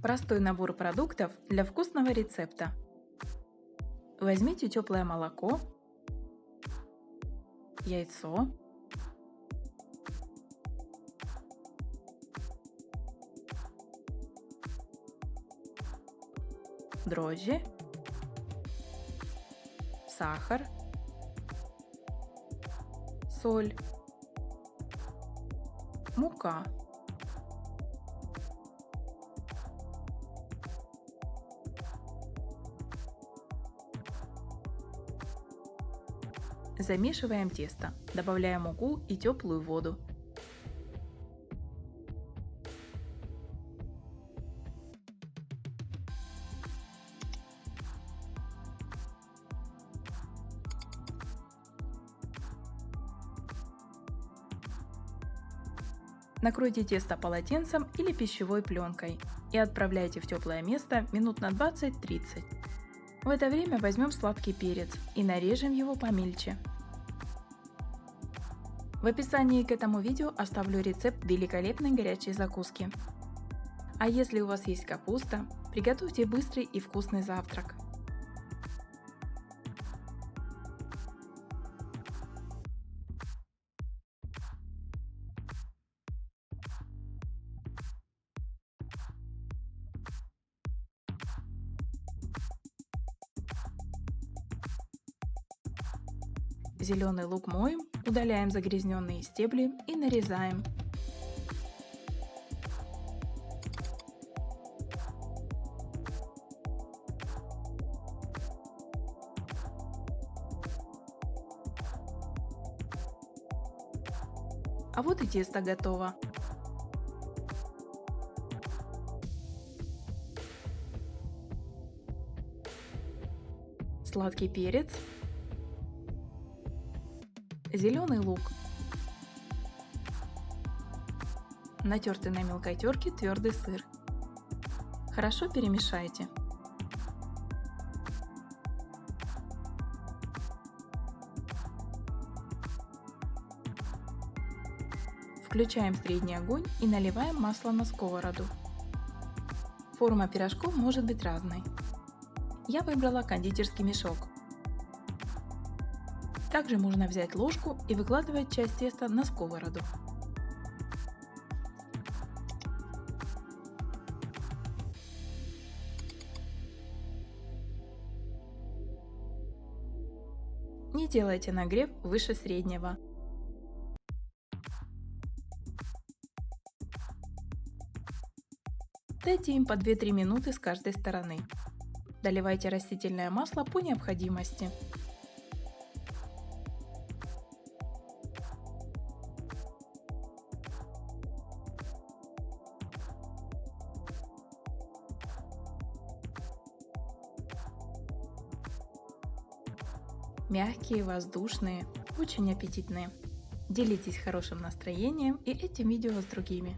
Простой набор продуктов для вкусного рецепта. Возьмите теплое молоко, яйцо, дрожжи, сахар, соль, мука. Замешиваем тесто, добавляя муку и теплую воду. Накройте тесто полотенцем или пищевой пленкой и отправляйте в теплое место минут на 20-30. В это время возьмем сладкий перец и нарежем его помельче. В описании к этому видео оставлю рецепт великолепной горячей закуски. А если у вас есть капуста, приготовьте быстрый и вкусный завтрак. Зеленый лук моем, удаляем загрязненные стебли и нарезаем. А вот и тесто готово. Сладкий перец, зеленый лук, натертый на мелкой терке твердый сыр. Хорошо перемешайте. Включаем средний огонь и наливаем масло на сковороду. Форма пирожков может быть разной. Я выбрала кондитерский мешок. Также можно взять ложку и выкладывать часть теста на сковороду. Не делайте нагрев выше среднего. Дайте им по 2-3 минуты с каждой стороны. Доливайте растительное масло по необходимости. Мягкие, воздушные, очень аппетитные. Делитесь хорошим настроением и этим видео с другими.